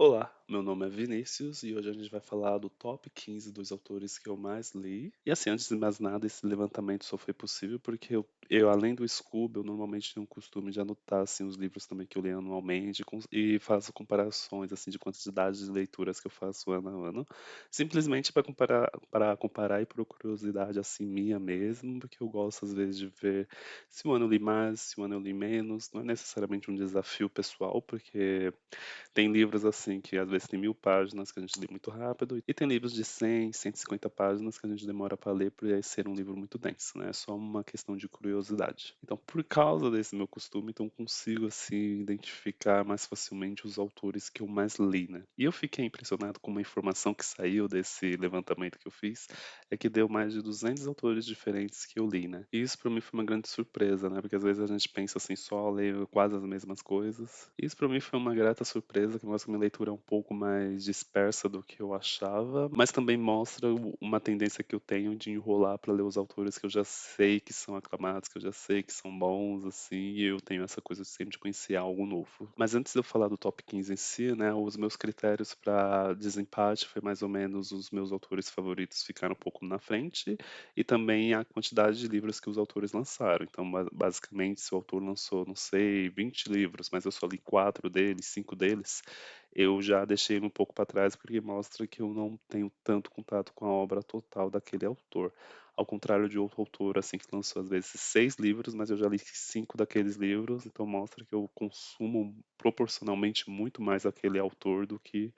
Olá, meu nome é Vinícius e hoje a gente vai falar do top 15 dos autores que eu mais li. E assim, antes de mais nada, esse levantamento só foi possível porque além do Scooby, eu normalmente tenho o costume de anotar assim, os livros também que eu leio anualmente e faço comparações assim, de quantidade de leituras que eu faço ano a ano, simplesmente para comparar e por curiosidade assim minha mesmo, porque eu gosto às vezes de ver se um ano eu li mais, se um ano eu li menos. Não é necessariamente um desafio pessoal, porque tem livros assim que às vezes tem 1000 páginas que a gente lê muito rápido, e tem livros de 100, 150 páginas que a gente demora para ler por aí ser um livro muito denso, né? É só uma questão de curiosidade. Então, por causa desse meu costume, então consigo assim identificar mais facilmente os autores que eu mais li, né? E eu fiquei impressionado com uma informação que saiu desse levantamento que eu fiz, é que deu mais de 200 autores diferentes que eu li, né? E isso para mim foi uma grande surpresa, né? Porque às vezes a gente pensa assim, só ler quase as mesmas coisas. Isso para mim foi uma grata surpresa, que mostra que minha leitura é um pouco mais dispersa do que eu achava, mas também mostra uma tendência que eu tenho de enrolar para ler os autores que eu já sei que são aclamados, que eu já sei que são bons, assim, e eu tenho essa coisa sempre de conhecer algo novo. Mas antes de eu falar do top 15 em si, né, os meus critérios para desempate foi mais ou menos os meus autores favoritos ficaram um pouco na frente e também a quantidade de livros que os autores lançaram. Então, basicamente, se o autor lançou, não sei, 20 livros, mas eu só li 4 deles, 5 deles, eu já deixei ele um pouco para trás porque mostra que eu não tenho tanto contato com a obra total daquele autor. Ao contrário de outro autor, assim, que lançou às vezes 6 livros, mas eu já li 5 daqueles livros, então mostra que eu consumo proporcionalmente muito mais aquele autor do que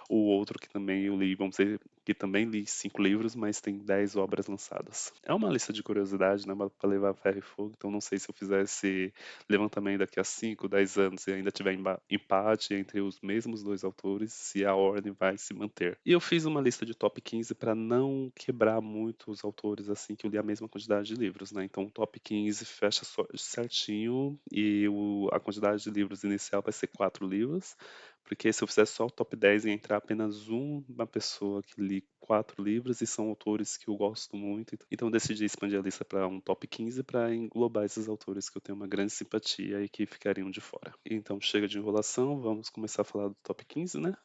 o outro que também eu li, vamos dizer, que também li 5 livros, mas tem 10 obras lançadas. É uma lista de curiosidade, né, para levar ferro e fogo, então não sei se eu fizer esse levantamento daqui a 5, 10 anos e ainda tiver empate entre os mesmos dois autores, se a ordem vai se manter. E eu fiz uma lista de top 15 para não quebrar muito os autores assim que eu li a mesma quantidade de livros, né? Então o top 15 fecha certinho e a quantidade de livros inicial vai ser 4 livros, porque se eu fizesse só o top 10 ia entrar apenas uma pessoa que li 4 livros e são autores que eu gosto muito. Então eu decidi expandir a lista para um top 15 para englobar esses autores que eu tenho uma grande simpatia e que ficariam de fora. Então chega de enrolação, vamos começar a falar do top 15, né?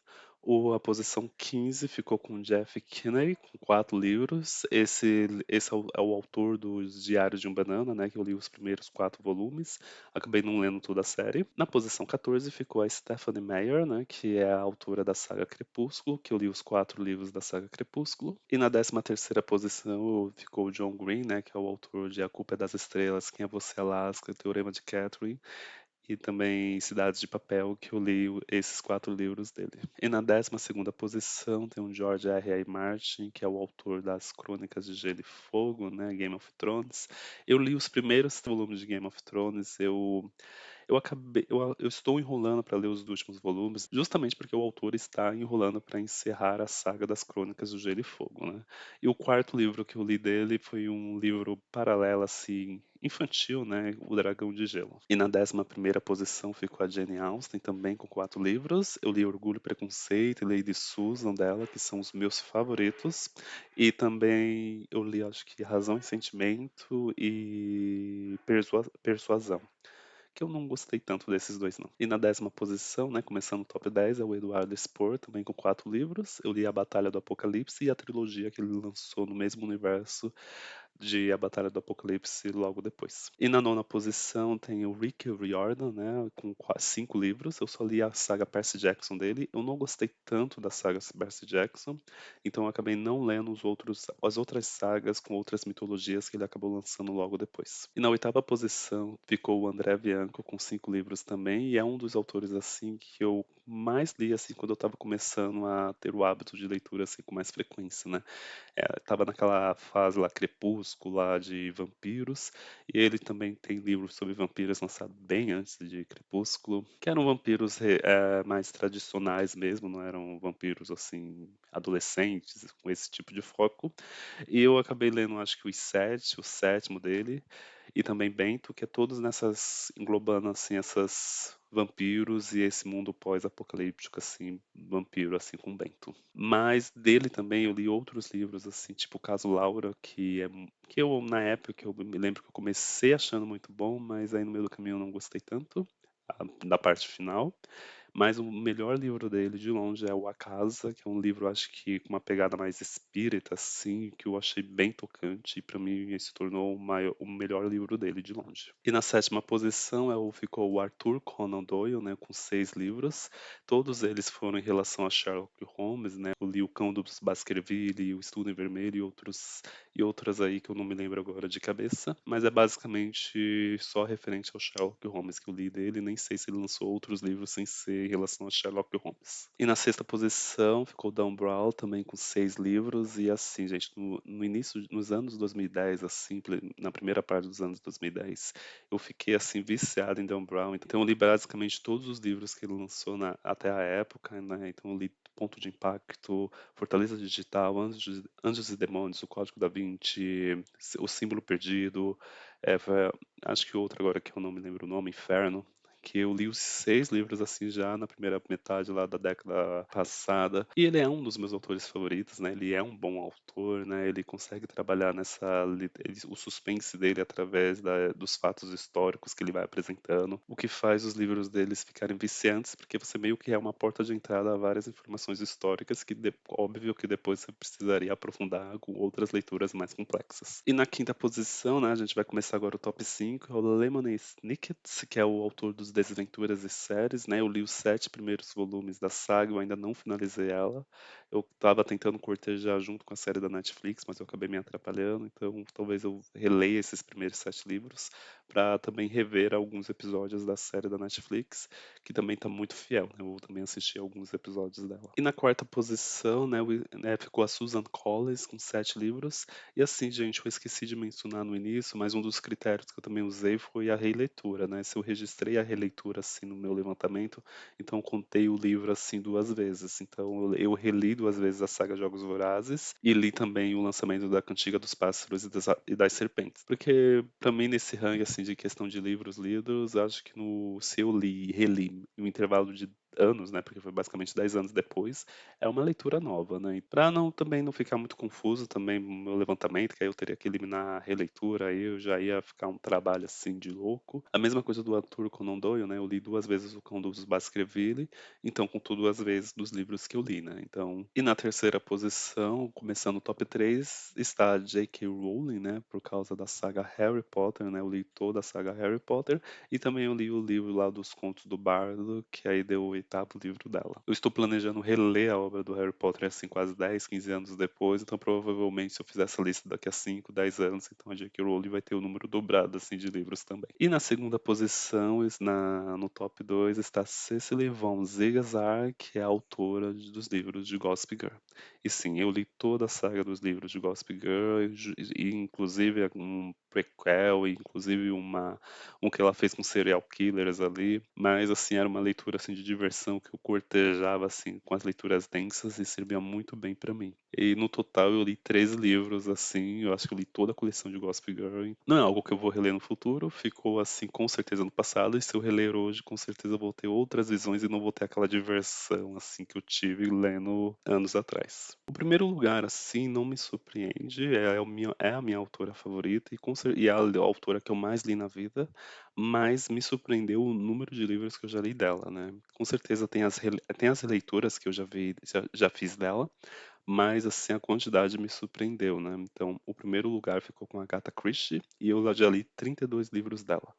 A posição 15 ficou com Jeff Kinney, com 4 livros. Esse é o autor dos Diários de um Banana, né? Que eu li os primeiros 4 volumes. Acabei não lendo toda a série. Na posição 14 ficou a Stephanie Meyer, né? Que é a autora da saga Crepúsculo, que eu li os 4 livros da saga Crepúsculo. E na 13ª posição ficou o John Green, né? Que é o autor de A Culpa é das Estrelas, Quem é Você, Alaska, Teorema de Catherine e também Cidades de Papel, que eu li esses 4 livros dele. E na 12ª posição tem o George R. R. Martin, que é o autor das Crônicas de Gelo e Fogo, né, Game of Thrones. Eu li os primeiros volumes de Game of Thrones, eu estou enrolando para ler os últimos volumes, justamente porque o autor está enrolando para encerrar a saga das Crônicas do Gelo e Fogo, né? E o quarto livro que eu li dele foi um livro paralelo, assim, infantil, né? O Dragão de Gelo. E na 11ª posição ficou a Jane Austen, também com 4 livros. Eu li Orgulho e Preconceito e Lady Susan dela, que são os meus favoritos. E também eu li, acho que Razão e Sentimento e Persuasão, que eu não gostei tanto desses dois, não. E na 10ª posição, né, começando o top 10, é o Eduardo Spohr, também com 4 livros. Eu li A Batalha do Apocalipse e a trilogia que ele lançou no mesmo universo de A Batalha do Apocalipse logo depois. E na 9ª posição tem o Rick Riordan, né, com 5 livros. Eu só li a saga Percy Jackson dele. Eu não gostei tanto da saga Percy Jackson, então eu acabei não lendo as outras sagas com outras mitologias que ele acabou lançando logo depois. E na 8ª posição ficou o André Bianco com 5 livros também, e é um dos autores assim que eu mais li assim quando eu estava começando a ter o hábito de leitura assim com mais frequência, né? Tava naquela fase lá, Crepúsculo, lá de vampiros, e ele também tem livros sobre vampiros lançado bem antes de Crepúsculo, que eram vampiros mais tradicionais mesmo, não eram vampiros assim, adolescentes, com esse tipo de foco. E eu acabei lendo, acho que o sétimo dele, e também Bento, que é todos nessas, englobando assim, essas vampiros e esse mundo pós-apocalíptico, assim, vampiro, assim, com Bento. Mas dele também eu li outros livros, assim, tipo o Caso Laura, que eu, na época, que eu me lembro que eu comecei achando muito bom, mas aí no meio do caminho eu não gostei tanto da parte final. Mas o melhor livro dele, de longe, é o A Casa, que é um livro, acho que com uma pegada mais espírita, assim, que eu achei bem tocante, e pra mim esse se tornou o melhor livro dele, de longe. E na sétima posição ficou o Arthur Conan Doyle, né, com 6 livros. Todos eles foram em relação a Sherlock Holmes, né? Eu li O Cão dos Baskerville, O Estudo em Vermelho e outras aí que eu não me lembro agora de cabeça, mas é basicamente só referente ao Sherlock Holmes que eu li dele, nem sei se ele lançou outros livros sem ser em relação a Sherlock Holmes. E na sexta posição ficou Dan Brown também com 6 livros e assim, gente, no início, nos anos 2010, assim, na primeira parte dos anos 2010, eu fiquei assim viciado em Dan Brown, então eu li basicamente todos os livros que ele lançou até a época, né? Então eu li Ponto de Impacto, Fortaleza Digital, Anjos e Demônios, O Código da Vinci, O Símbolo Perdido, acho que outro agora que eu não me lembro o nome, Inferno, que eu li os 6 livros assim já na primeira metade lá da década passada. E ele é um dos meus autores favoritos, né? Ele é um bom autor, né? Ele consegue trabalhar o suspense dele através dos fatos históricos que ele vai apresentando, o que faz os livros deles ficarem viciantes, porque você meio que é uma porta de entrada a várias informações históricas que, óbvio, que depois você precisaria aprofundar com outras leituras mais complexas. E na quinta posição, né, a gente vai começar agora o top 5, é o Lemony Snicket, que é o autor dos Desventuras e Séries, né? Eu li os 7 primeiros volumes da saga, eu ainda não finalizei ela. Eu estava tentando cortejar junto com a série da Netflix, mas eu acabei me atrapalhando, então talvez eu releia esses primeiros 7 livros para também rever alguns episódios da série da Netflix, que também está muito fiel, né? Eu também assisti alguns episódios dela. E na quarta posição, né, ficou a Susan Collins com 7 livros. E assim, gente, eu esqueci de mencionar no início, mas um dos critérios que eu também usei foi a releitura, né? Se eu registrei a releitura assim no meu levantamento, então eu contei o livro assim 2 vezes. Então eu reli 2 vezes a saga Jogos Vorazes e li também o lançamento da Cantiga dos Pássaros e das Serpentes. Porque também nesse ranking assim de questão de livros lidos, acho que se eu li e reli no intervalo de anos, né, porque foi basicamente 10 anos depois, é uma leitura nova, né? E para não também não ficar muito confuso também no meu levantamento, que aí eu teria que eliminar a releitura, aí eu já ia ficar um trabalho assim de louco. A mesma coisa do Arthur Conan Doyle, né? Eu li 2 vezes O Cão dos Baskerville, então contou 2 vezes dos livros que eu li, né? Então, e na terceira posição, começando o top 3, está J.K. Rowling, né? Por causa da saga Harry Potter, né? Eu li toda a saga Harry Potter e também eu li o livro lá dos Contos do Bardo, que aí deu o oitavo livro dela. Eu estou planejando reler a obra do Harry Potter assim quase 10, 15 anos depois, então provavelmente se eu fizer essa lista daqui a 5, 10 anos, então a J.K. Rowling vai ter o número dobrado assim de livros também. E na segunda posição, no top 2, está Cecily von Ziegesar, que é a autora dos livros de Gossip Girl. E sim, eu li toda a saga dos livros de Gossip Girl, e inclusive um prequel, e inclusive um que ela fez com serial killers ali, mas assim era uma leitura assim de diversão que eu cortejava assim com as leituras densas e servia muito bem para mim. E no total eu li 13 livros assim, eu acho que eu li toda a coleção de Gossip Girl. Não é algo que eu vou reler no futuro, ficou assim com certeza no passado, e se eu reler hoje, com certeza eu vou ter outras visões e não vou ter aquela diversão assim que eu tive lendo anos atrás. O primeiro lugar assim não me surpreende, é a minha autora favorita e é a autora que eu mais li na vida, mas me surpreendeu o número de livros que eu já li dela, né? Com certeza tem as releituras que eu já fiz dela, mas assim a quantidade me surpreendeu, né? Então, o primeiro lugar ficou com a Agatha Christie e eu já li 32 livros dela.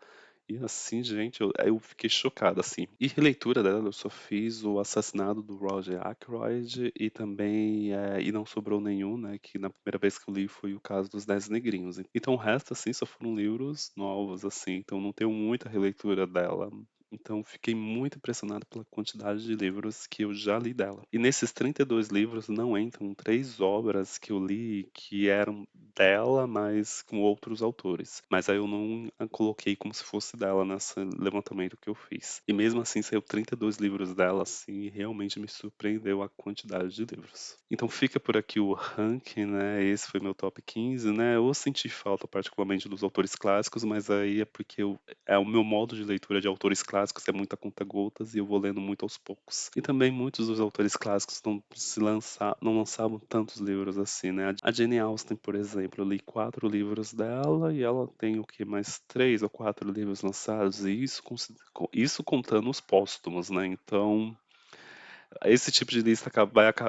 E assim, gente, eu fiquei chocado, assim. E releitura dela, eu só fiz o Assassinato do Roger Ackroyd e também E Não Sobrou Nenhum, né? Que na primeira vez que eu li foi o caso dos Dez Negrinhos. Então o resto, assim, só foram livros novos, assim. Então não tenho muita releitura dela. Então fiquei muito impressionado pela quantidade de livros que eu já li dela. E nesses 32 livros não entram 3 obras que eu li que eram dela, mas com outros autores. Mas aí eu não a coloquei como se fosse dela nesse levantamento que eu fiz. E mesmo assim saiu 32 livros dela, assim, e realmente me surpreendeu a quantidade de livros. Então fica por aqui o ranking, né? Esse foi meu top 15, né? Eu senti falta particularmente dos autores clássicos, mas aí é porque é o meu modo de leitura de autores clássicos clássicos é muito a conta-gotas e eu vou lendo muito aos poucos. E também muitos dos autores clássicos não lançavam tantos livros assim, né? A Jane Austen, por exemplo, eu li 4 livros dela e ela tem o que mais 3 ou 4 livros lançados, e isso contando os póstumos, né? Então, esse tipo de lista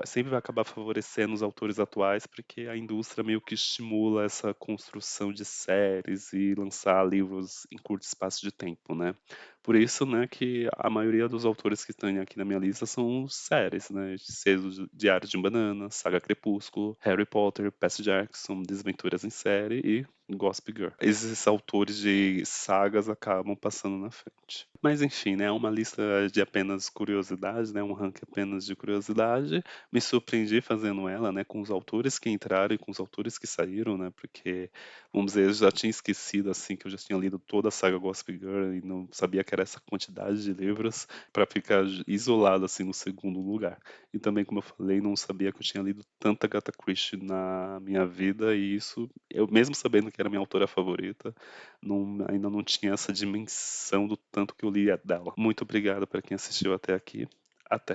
sempre vai acabar favorecendo os autores atuais, porque a indústria meio que estimula essa construção de séries e lançar livros em curto espaço de tempo, né? Por isso, né, que a maioria dos autores que estão aqui na minha lista são séries, né? Seja Diário de um Banana, Saga Crepúsculo, Harry Potter, Percy Jackson, Desventuras em Série e Gossip Girl. Esses autores de sagas acabam passando na frente. Mas enfim, né, é uma lista de apenas curiosidades, né, um ranking apenas de curiosidade. Me surpreendi fazendo ela, né, com os autores que entraram e com os autores que saíram, né, porque, vamos dizer, eu já tinha esquecido, assim, que eu já tinha lido toda a saga Gossip Girl e não sabia que era essa quantidade de livros para ficar isolado, assim, no segundo lugar. E também, como eu falei, não sabia que eu tinha lido tanta Agatha Christie na minha vida e isso, eu mesmo sabendo que era minha autora favorita, ainda não tinha essa dimensão do tanto que eu lia dela. Muito obrigado para quem assistiu até aqui. Até.